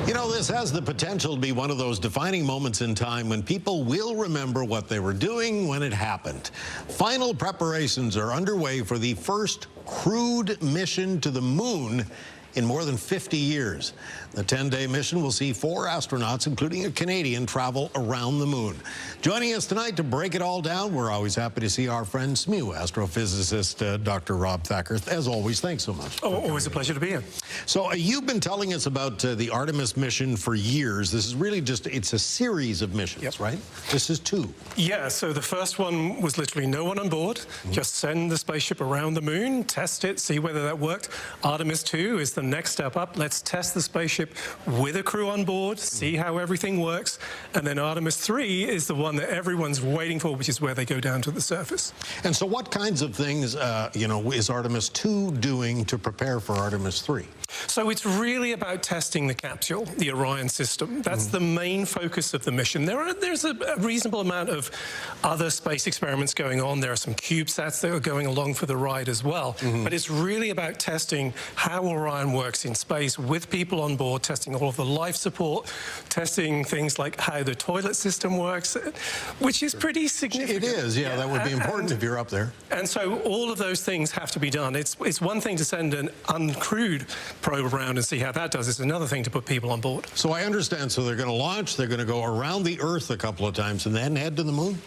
You know, this has the potential to be one of those defining moments in time when people will remember what they were doing when it happened. Final preparations are underway for the first crewed mission to the moon in more than 50 years. The 10-day mission will see 4 astronauts, including a Canadian, travel around the moon. Joining us tonight to break it all down, we're always happy to see our friend SMU astrophysicist Dr. Rob Thacker. As always, thanks so much. Oh, always a pleasure to be here. So you've been telling us about the Artemis mission for years. This is really it's a series of missions, right? This is 2. Yeah, so the first one was literally no one on board, just send the spaceship around the moon, test it, see whether that worked. Artemis 2 is the next step up. Let's test the spaceship with a crew on board, see how everything works. And then Artemis 3 is the one that everyone's waiting for, which is where they go down to the surface. And so what kinds of things, is Artemis 2 doing to prepare for Artemis 3? So it's really about testing the capsule, the Orion system. That's the main focus of the mission. There's a reasonable amount of other space experiments going on. There are some CubeSats that are going along for the ride as well. But it's really about testing how Orion works in space with people on board, testing all of the life support, testing things like how the toilet system works, which is pretty significant. It is, yeah, that would be important if you're up there. And so all of those things have to be done. It's one thing to send an uncrewed probe around and see how that does. It's another thing to put people on board. So I understand, so they're going to launch, they're going to go around the Earth a couple of times and then head to the moon?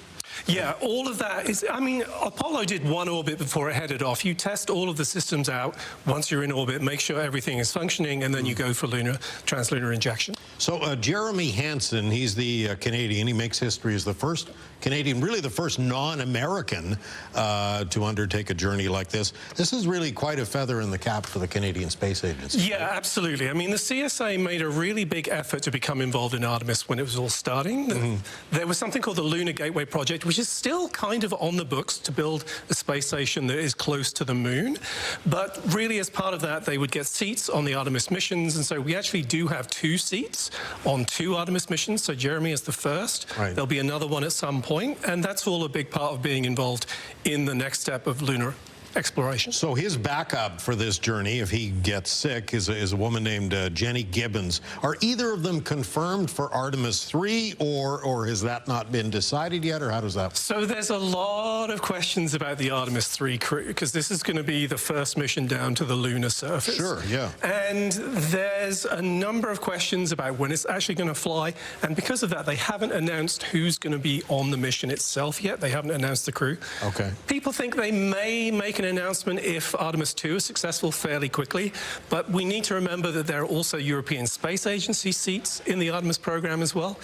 Yeah, all of that is, I mean, Apollo did one orbit before it headed off. You test all of the systems out once you're in orbit, make sure everything is functioning, and then you go for translunar injection. So Jeremy Hansen, he's the Canadian. He makes history as the first Canadian, really the first non-American to undertake a journey like this. This is really quite a feather in the cap for the Canadian Space Agency. Yeah, absolutely. I mean, the CSA made a really big effort to become involved in Artemis when it was all starting. There was something called the Lunar Gateway Project, which is still kind of on the books to build a space station that is close to the moon. But really, as part of that, they would get seats on the Artemis missions. And so we actually do have 2 seats on 2 Artemis missions. So Jeremy is the first. Right. There'll be another one at some point. And that's all a big part of being involved in the next step of lunar exploration. So his backup for this journey, if he gets sick, is a woman named Jenny Gibbons. Are either of them confirmed for Artemis 3, or has that not been decided yet, or how does that? So there's a lot of questions about the Artemis 3 crew, because this is going to be the first mission down to the lunar surface. Sure, yeah. And there's a number of questions about when it's actually going to fly, and because of that, they haven't announced who's going to be on the mission itself yet. They haven't announced the crew. Okay. People think they may make an announcement if Artemis 2 is successful fairly quickly, but we need to remember that there are also European Space Agency seats in the Artemis program as well.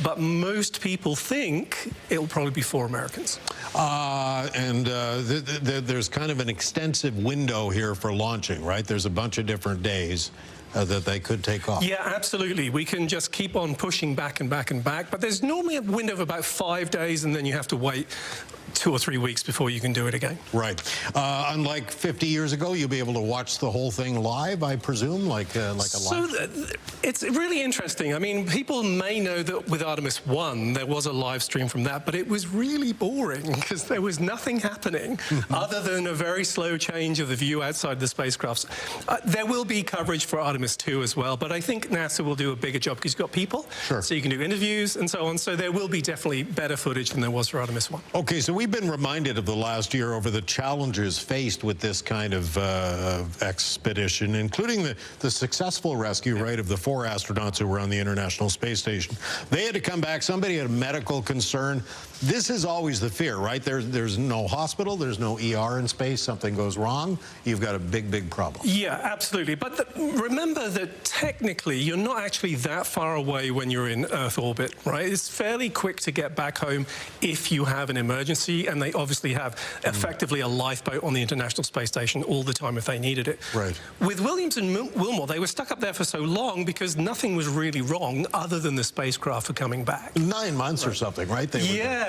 But most people think it'll probably be 4 Americans. There's kind of an extensive window here for launching, right? There's a bunch of different days that they could take off. Yeah, absolutely. We can just keep on pushing back and back and back, but there's normally a window of about 5 days, and then you have to wait 2 or 3 weeks before you can do it again. Right. Unlike 50 years ago, you'll be able to watch the whole thing live, I presume, like a live. So it's really interesting. I mean, people may know that with Artemis 1, there was a live stream from that, but it was really boring because there was nothing happening other than a very slow change of the view outside the spacecrafts. There will be coverage for Artemis 2 as well, but I think NASA will do a bigger job because you've got people, so you can do interviews and so on. So there will be definitely better footage than there was for Artemis 1. Okay, so we've been reminded of the last year over the challenges faced with this kind of expedition, including the successful rescue, right, of the 4 astronauts who were on the International Space Station. They had to come back. Somebody had a medical concern. This is always the fear, right? There's no hospital, there's no ER in space. Something goes wrong, you've got a big, big problem. Yeah, absolutely. But remember that technically you're not actually that far away when you're in Earth orbit, right? It's fairly quick to get back home if you have an emergency, and they obviously have effectively a lifeboat on the International Space Station all the time if they needed it. Right. With Williams and Wilmore, they were stuck up there for so long because nothing was really wrong other than the spacecraft were coming back. 9 months or something, right?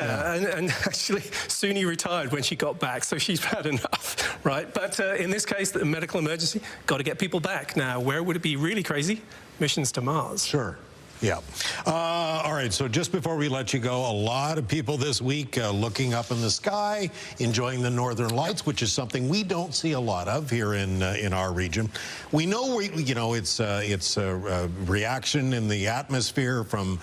And actually, Suni retired when she got back, so she's had enough, right? But in this case, the medical emergency, got to get people back. Now, where would it be really crazy? Missions to Mars. Sure. Yeah. All right, so just before we let you go, a lot of people this week looking up in the sky, enjoying the northern lights, which is something we don't see a lot of here in our region. We know it's a reaction in the atmosphere from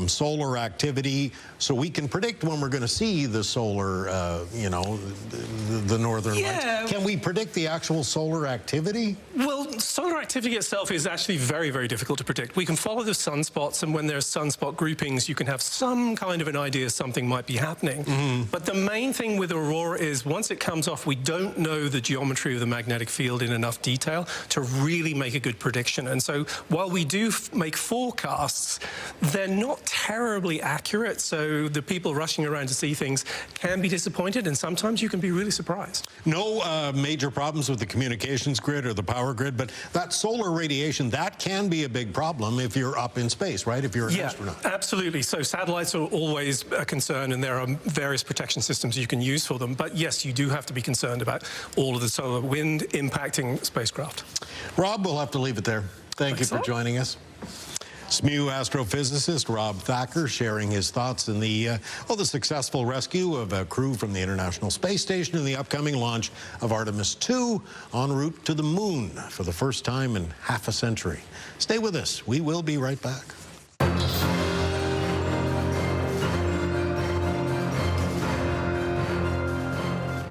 solar activity, so we can predict when we're going to see the solar, the northern lights. Can we predict the actual solar activity? Well, solar activity itself is actually very, very difficult to predict. We can follow the sunspots, and when there's sunspot groupings, you can have some kind of an idea something might be happening. But the main thing with aurora is once it comes off, we don't know the geometry of the magnetic field in enough detail to really make a good prediction. And so while we do make forecasts, they're not terribly accurate. So the people rushing around to see things can be disappointed, and sometimes you can be really surprised. No major problems with the communications grid or the power grid, but that solar radiation, that can be a big problem if you're up in space, right? If you're an astronaut. Absolutely. So satellites are always a concern, and there are various protection systems you can use for them. But yes, you do have to be concerned about all of the solar wind impacting spacecraft. Rob, we'll have to leave it there. Thank you for joining us. SMU astrophysicist Rob Thacker sharing his thoughts in the successful rescue of a crew from the International Space Station and the upcoming launch of Artemis 2 en route to the moon for the first time in half a century. Stay with us. We will be right back.